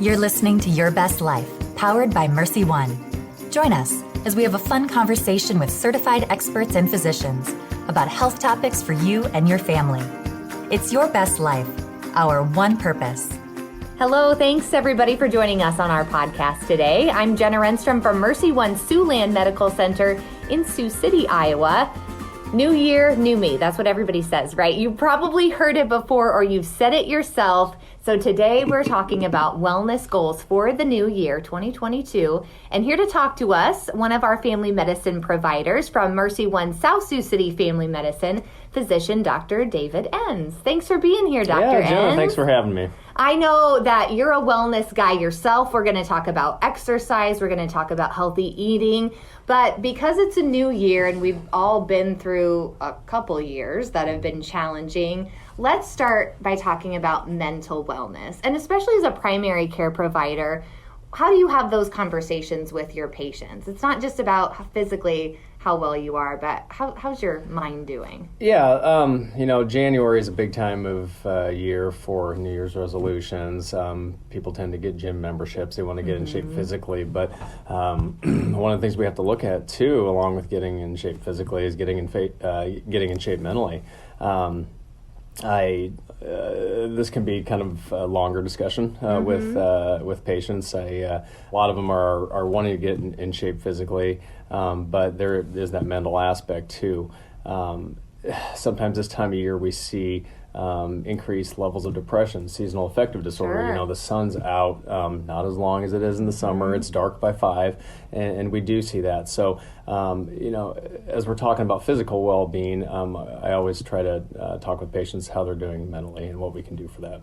You're listening to Your Best Life, powered by MercyOne. Join us as we have a fun conversation with certified experts and physicians about health topics for you and your family. It's Your Best Life, our one purpose. Hello, thanks everybody for joining us on our podcast today. I'm Jenna Renstrom from MercyOne Siouxland Medical Center in Sioux City, Iowa. New year, new me. That's what everybody says, right? You probably heard it before or you've said it yourself. So today we're talking about wellness goals for the new year, 2022. And here to talk to us, one of our family medicine providers from MercyOne South Sioux City Family Medicine, physician Dr. David Ensz. Thanks for being here, Dr. Ensz. Yeah, Jenna, thanks for having me. I know that you're a wellness guy yourself. We're going to talk about exercise. We're going to talk about healthy eating. But because it's a new year and we've all been through a couple years that have been challenging, let's start by talking about mental wellness. And especially as a primary care provider, how do you have those conversations with your patients? It's not just about physically how well you are, but how's your mind doing? Yeah, January is a big time of year for New Year's resolutions. People tend to get gym memberships. They want to get in shape physically, but one of the things we have to look at too, along with getting in shape physically, is getting in shape mentally. This can be kind of a longer discussion with patients. A lot of them are wanting to get in shape physically, but there is that mental aspect too. Sometimes this time of year we see increased levels of depression, seasonal affective disorder. Sure. The sun's out not as long as it is in the summer. It's dark by 5, and we do see that. So, as we're talking about physical well-being, I always try to talk with patients how they're doing mentally and what we can do for that.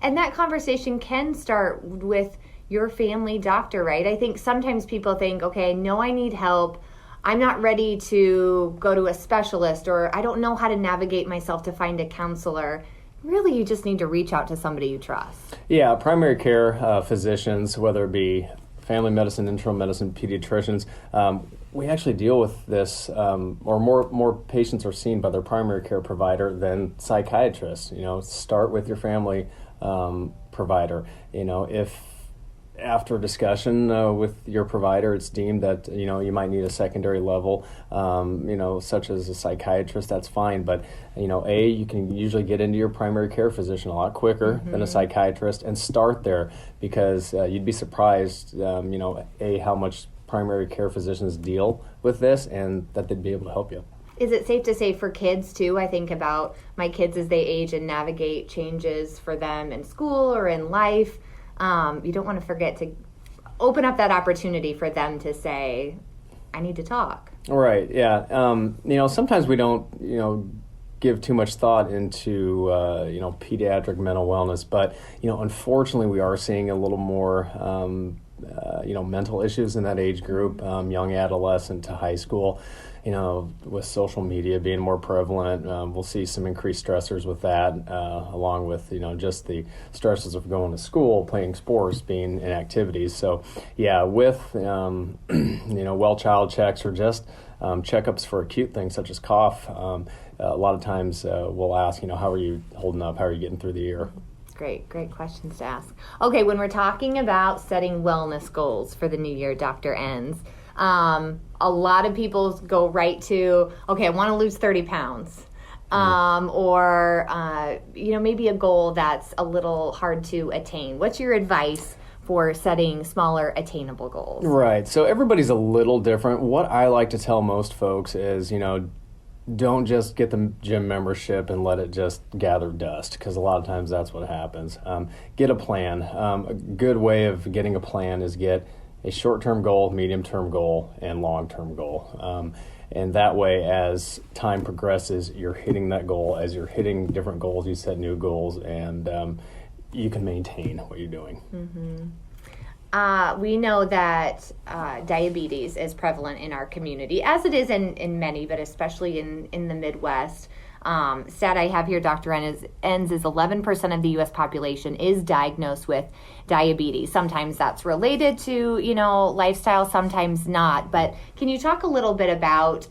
And that conversation can start with your family doctor, right? I think sometimes people think, okay, I know I need help. I'm not ready to go to a specialist, or I don't know how to navigate myself to find a counselor. Really, you just need to reach out to somebody you trust. Yeah, primary care physicians, whether it be family medicine, internal medicine, pediatricians, we actually deal with this, or more patients are seen by their primary care provider than psychiatrists. Start with your family provider. If after discussion with your provider, it's deemed that you might need a secondary level, such as a psychiatrist, that's fine. But you can usually get into your primary care physician a lot quicker than a psychiatrist, and start there, because you'd be surprised, how much primary care physicians deal with this, and that they'd be able to help you. Is it safe to say for kids too? I think about my kids as they age and navigate changes for them in school or in life. You don't want to forget to open up that opportunity for them to say, I need to talk. Right, yeah. Sometimes we don't, give too much thought into, pediatric mental wellness, but, unfortunately we are seeing a little more, mental issues in that age group, young adolescent to high school. With social media being more prevalent, we'll see some increased stressors with that, along with, just the stresses of going to school, playing sports, being in activities. So, yeah, with, well child checks, or just checkups for acute things such as cough, a lot of times we'll ask, how are you holding up? How are you getting through the year? Great questions to ask. Okay, when we're talking about setting wellness goals for the new year, Dr. Ensz, a lot of people go right to, okay, I want to lose 30 pounds. Or maybe a goal that's a little hard to attain. What's your advice for setting smaller, attainable goals? Right. So everybody's a little different. What I like to tell most folks is, don't just get the gym membership and let it just gather dust, because a lot of times that's what happens. Get a plan. A good way of getting a plan is get a short-term goal, medium-term goal, and long-term goal. And that way, as time progresses, you're hitting that goal. As you're hitting different goals, you set new goals, and you can maintain what you're doing. We know that diabetes is prevalent in our community, as it is in many, but especially in the Midwest. Stat I have here, Dr. Ensz, is 11% of the U.S. population is diagnosed with diabetes. Sometimes that's related to, lifestyle, sometimes not. But can you talk a little bit about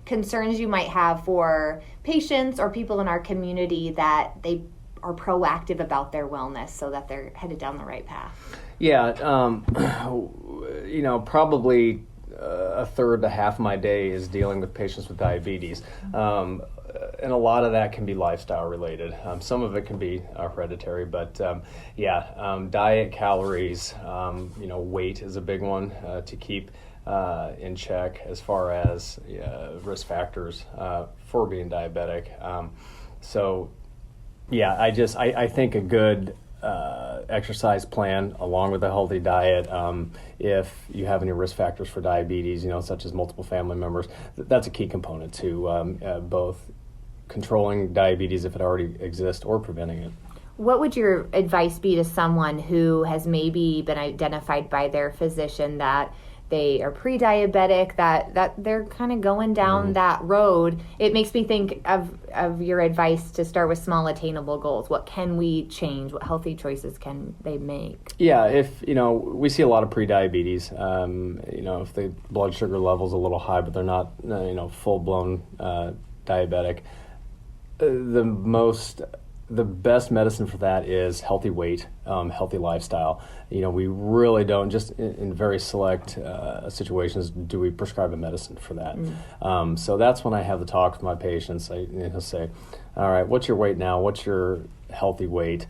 concerns you might have for patients or people in our community that they are proactive about their wellness so that they're headed down the right path? Yeah, probably a third to half of my day is dealing with patients with diabetes. And a lot of that can be lifestyle related. Some of it can be hereditary, but diet, calories, weight is a big one to keep in check as far as risk factors for being diabetic. I think a good exercise plan along with a healthy diet, if you have any risk factors for diabetes, such as multiple family members, that's a key component to both controlling diabetes if it already exists or preventing it. What would your advice be to someone who has maybe been identified by their physician that they are pre-diabetic, that they're kind of going down that road? It makes me think of your advice to start with small attainable goals. What can we change? What healthy choices can they make? Yeah, if, we see a lot of pre-diabetes, if the blood sugar level's a little high, but they're not, full-blown diabetic. The best medicine for that is healthy weight, healthy lifestyle. We really don't, just in very select situations, do we prescribe a medicine for that. So that's when I have the talk with my patients. He'll say, all right, what's your weight now? What's your healthy weight?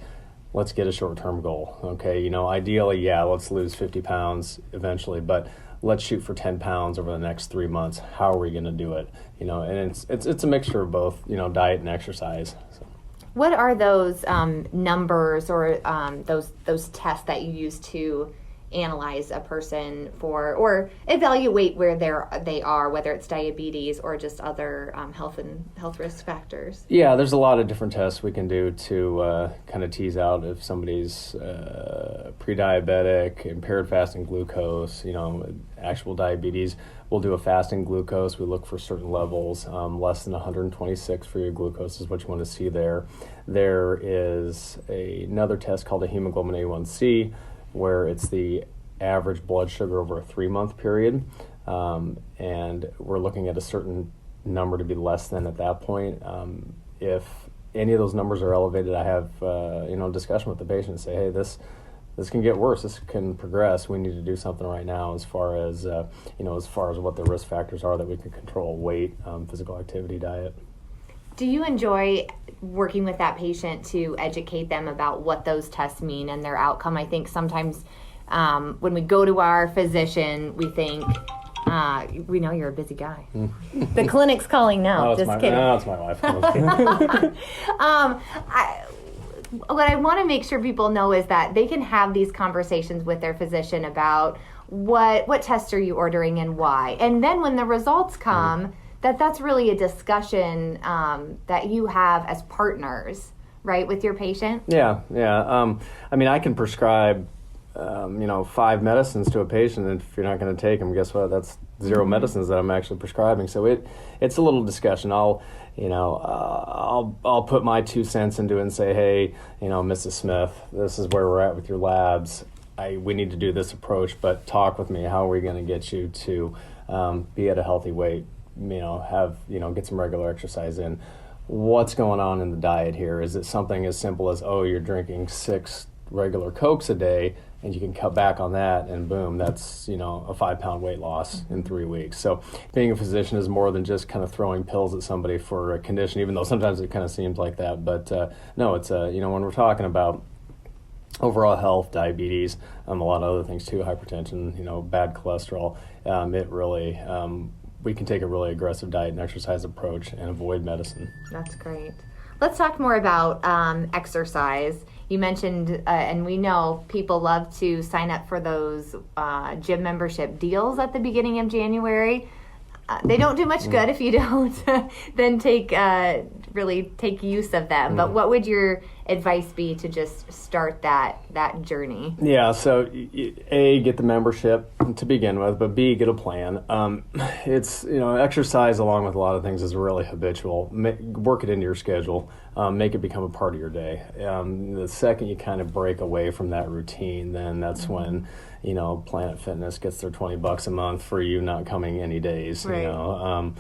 Let's get a short-term goal. Okay, ideally, let's lose 50 pounds eventually, but let's shoot for 10 pounds over the next 3 months. How are we going to do it? And it's a mixture of both, diet and exercise. So. What are those numbers or those tests that you use to analyze a person for or evaluate where they are, whether it's diabetes or just other health risk factors? Yeah, there's a lot of different tests we can do to kind of tease out if somebody's pre-diabetic, impaired fasting glucose, actual diabetes. We'll do a fasting glucose. We look for certain levels. Less than 126 for your glucose is what you want to see there. There is another test called a hemoglobin A1C, where it's the average blood sugar over a 3-month period. And we're looking at a certain number to be less than at that point. If any of those numbers are elevated, I have a discussion with the patient and say, hey, this can get worse. This can progress. We need to do something right now as far as what the risk factors are that we can control: weight, physical activity, diet. Do you enjoy working with that patient to educate them about what those tests mean and their outcome? I think sometimes when we go to our physician, we think, we know you're a busy guy. The clinic's calling now. Just kidding. No, it's my wife. What I want to make sure people know is that they can have these conversations with their physician about what tests are you ordering and why. And then when the results come, that's really a discussion that you have as partners, right, with your patient? Yeah. I can prescribe 5 medicines to a patient, and if you're not going to take them, guess what? That's 0 medicines that I'm actually prescribing. So it's a little discussion. I'll put my 2 cents into it and say, hey, Mrs. Smith, this is where we're at with your labs. We need to do this approach, but talk with me. How are we going to get you to be at a healthy weight? Get some regular exercise in. What's going on in the diet here? Is it something as simple as, you're drinking 6 regular Cokes a day, and you can cut back on that, and boom, that's a 5-pound weight loss in 3 weeks. So being a physician is more than just kind of throwing pills at somebody for a condition, even though sometimes it kind of seems like that. But no, it's when we're talking about overall health, diabetes, a lot of other things too, hypertension, bad cholesterol, it really we can take a really aggressive diet and exercise approach and avoid medicine. That's great. Let's talk more about exercise. You mentioned, and we know people love to sign up for those gym membership deals at the beginning of January. They don't do much good if you don't then really take use of them. But what would your advice be to just start that journey? Yeah, so A, get the membership to begin with, but B, get a plan. It's, exercise along with a lot of things is really habitual. Work it into your schedule. Make it become a part of your day. The second you kind of break away from that routine, then that's when, Planet Fitness gets their $20 a month for you not coming any days, right.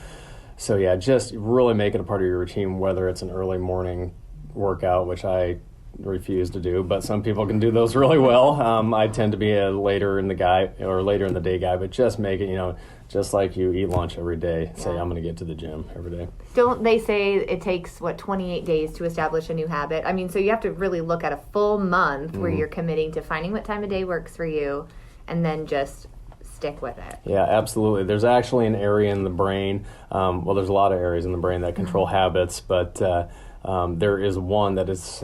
So yeah, just really make it a part of your routine, whether it's an early morning workout, which I refuse to do, but some people can do those really well. I tend to be a later in the day guy, but just make it, just like you eat lunch every day, say I'm going to get to the gym every day. Don't they say it takes, 28 days to establish a new habit? I mean, so you have to really look at a full month where you're committing to finding what time of day works for you and then just stick with it. Yeah, absolutely. There's actually an area in the brain, there's a lot of areas in the brain that control habits, but there is one that is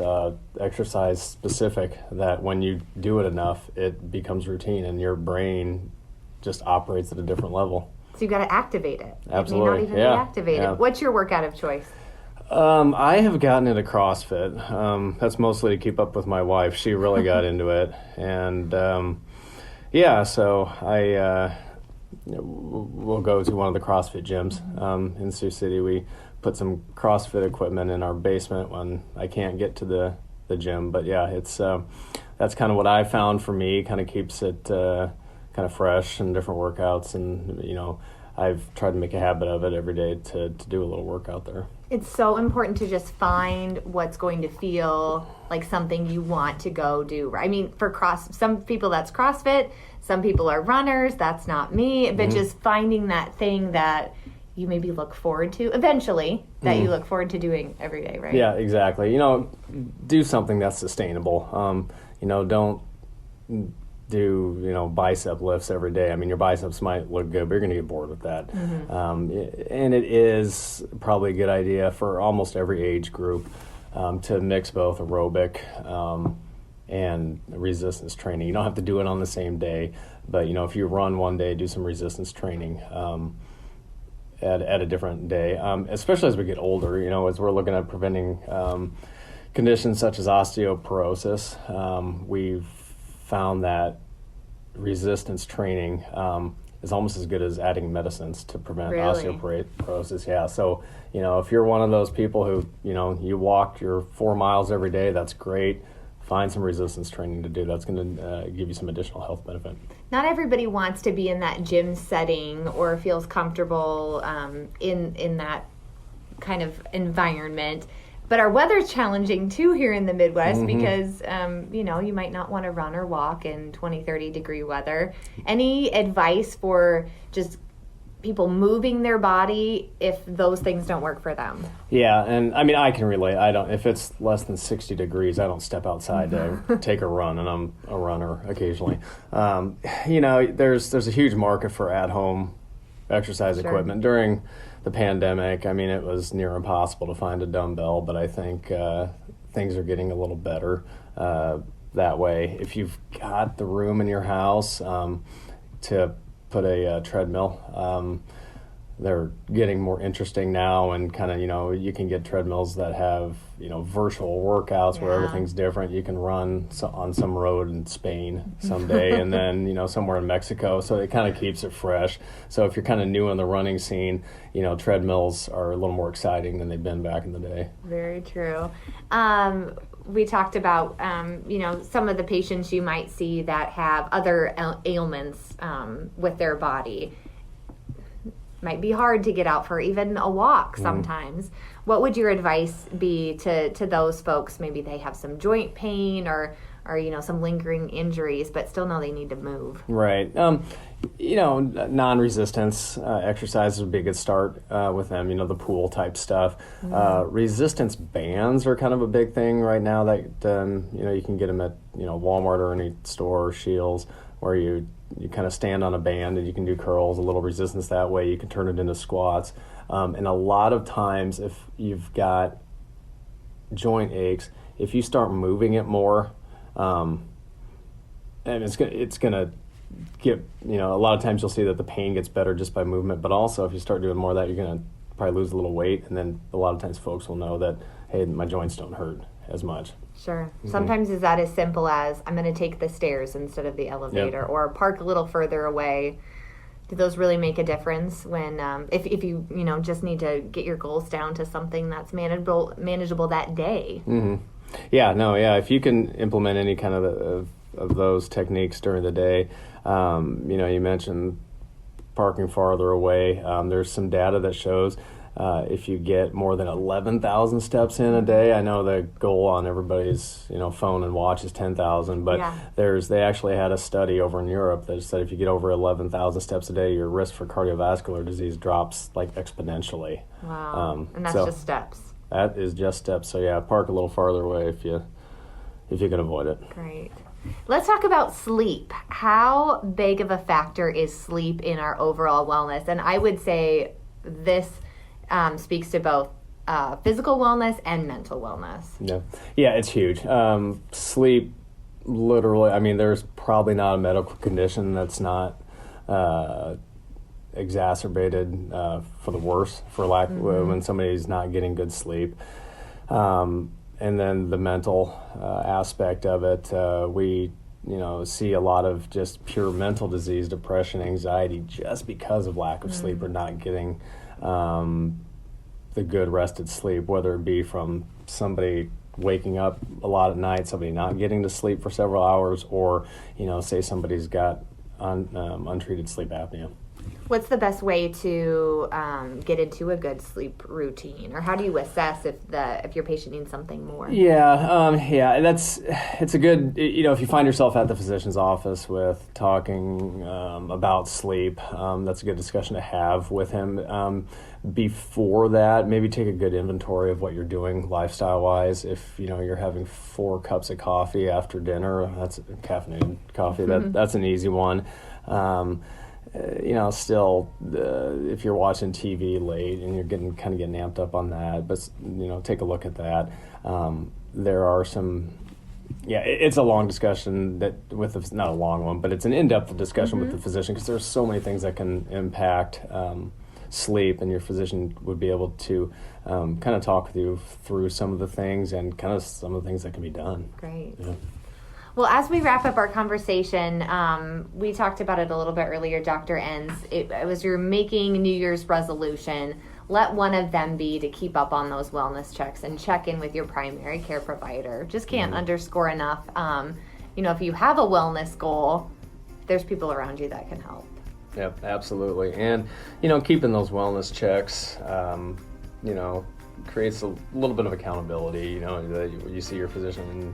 exercise specific, that when you do it enough, it becomes routine and your brain just operates at a different level. So you got to activate it. Absolutely. It may not even be activated. Yeah. What's your workout of choice? I have gotten into CrossFit. That's mostly to keep up with my wife. She really got into it. And so we'll go to one of the CrossFit gyms in Sioux City. We put some CrossFit equipment in our basement when I can't get to the gym. But yeah, it's that's kind of what I found for me. Kind of keeps it kind of fresh and different workouts, and I've tried to make a habit of it every day to do a little workout there. It's so important to just find what's going to feel like something you want to go do. I mean, some people that's CrossFit, some people are runners, that's not me, but just finding that thing that you maybe look forward to eventually, that you look forward to doing every day, right? Yeah, exactly. Do something that's sustainable. Don't do bicep lifts every day. I mean, your biceps might look good, but you're going to get bored with that. And it is probably a good idea for almost every age group to mix both aerobic and resistance training. You don't have to do it on the same day, but if you run one day, do some resistance training at a different day, especially as we get older. As we're looking at preventing conditions such as osteoporosis, we've found that resistance training is almost as good as adding medicines to prevent osteoporosis. Yeah, so if you're one of those people who you walk your 4 miles every day, that's great. Find some resistance training to do. That's going to give you some additional health benefit. Not everybody wants to be in that gym setting or feels comfortable in that kind of environment. But our weather's challenging too here in the Midwest because, you might not want to run or walk in 20, 30 degree weather. Any advice for just people moving their body if those things don't work for them? Yeah, and I mean, I can relate. If it's less than 60 degrees, I don't step outside to take a run, and I'm a runner occasionally. There's a huge market for at-home exercise equipment. During the pandemic, I mean, it was near impossible to find a dumbbell, but I think things are getting a little better that way. If you've got the room in your house to put a treadmill, they're getting more interesting now, and kind of, you can get treadmills that have, virtual workouts where everything's different. You can run on some road in Spain someday and then, somewhere in Mexico. So it kind of keeps it fresh. So if you're kind of new in the running scene, treadmills are a little more exciting than they've been back in the day. Very true. We talked about, some of the patients you might see that have other ailments with their body. Might be hard to get out for even a walk sometimes. What would your advice be to those folks? Maybe they have some joint pain or some lingering injuries, but still know they need to move. Right. Non-resistance exercises would be a good start with them, the pool type stuff. Resistance bands are kind of a big thing right now that, you can get them at, Walmart or any store or Shields, where you kind of stand on a band and you can do curls, a little resistance that way. You can turn it into squats. And a lot of times if you've got joint aches, if you start moving it more, and it's going to get, a lot of times you'll see that the pain gets better just by movement, but also if you start doing more of that, you're going to probably lose a little weight, and then a lot of times folks will know that, hey, my joints don't hurt as much. Sure. Sometimes is that as simple as I'm going to take the stairs instead of the elevator, or park a little further away. Do those really make a difference when if you just need to get your goals down to something that's manageable that day? If you can implement any kind of those techniques during the day, you mentioned parking farther away. There's some data that shows if you get more than 11,000 steps in a day. I know the goal on everybody's phone and watch is 10,000, but they actually had a study over in Europe that said if you get over 11,000 steps a day, your risk for cardiovascular disease drops like exponentially. Wow. And that's just steps. That is just steps. So yeah, park a little farther away if you can avoid it. Great. Let's talk about sleep. How big of a factor is sleep in our overall wellness? And I would say this speaks to both physical wellness and mental wellness. Yeah, it's huge. Sleep, literally, I mean, there's probably not a medical condition that's not exacerbated for the worse, for lack when somebody's not getting good sleep. And then the mental aspect of it, we see a lot of just pure mental disease, depression, anxiety, just because of lack of sleep or not getting the good rested sleep, whether it be from somebody waking up a lot at night, somebody not getting to sleep for several hours, or say somebody's got untreated sleep apnea. What's the best way to get into a good sleep routine, or how do you assess if your patient needs something more? It's a good, if you find yourself at the physician's office with talking about sleep, that's a good discussion to have with him. Before that, maybe take a good inventory of what you're doing lifestyle-wise. If you're having 4 cups of coffee after dinner, that's caffeinated coffee. That's an easy one. Still, if you're watching TV late and you're getting amped up on that, but take a look at that. There are some, it's a long discussion not a long one, but it's an in-depth discussion with the physician, because there's so many things that can impact sleep, and your physician would be able to talk with you through some of the things and some of the things that can be done. Great. Yeah. Well, as we wrap up our conversation, we talked about it a little bit earlier, Dr. Ensz. It was your making New Year's resolution. Let one of them be to keep up on those wellness checks and check in with your primary care provider. Just can't underscore enough. If you have a wellness goal, there's people around you that can help. Yep, absolutely. And, keeping those wellness checks, creates a little bit of accountability, that you see your physician and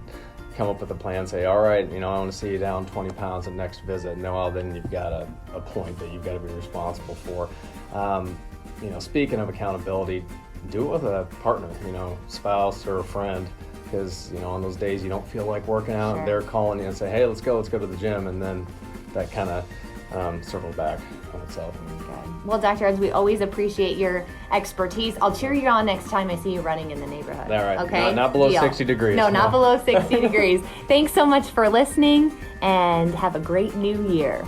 come up with a plan, say, all right, I want to see you down 20 pounds at next visit. No, then you've got a point that you've got to be responsible for. Speaking of accountability, do it with a partner, spouse or a friend, because, on those days you don't feel like working out, Sure. They're calling you and say, hey, let's go to the gym, and then that kind of circles back on itself. Good. Well, Dr. Ensz, we always appreciate your expertise. I'll cheer you on next time I see you running in the neighborhood. All right. Okay? Not below Deal. 60 degrees. No, not below 60 degrees. Thanks so much for listening, and have a great new year.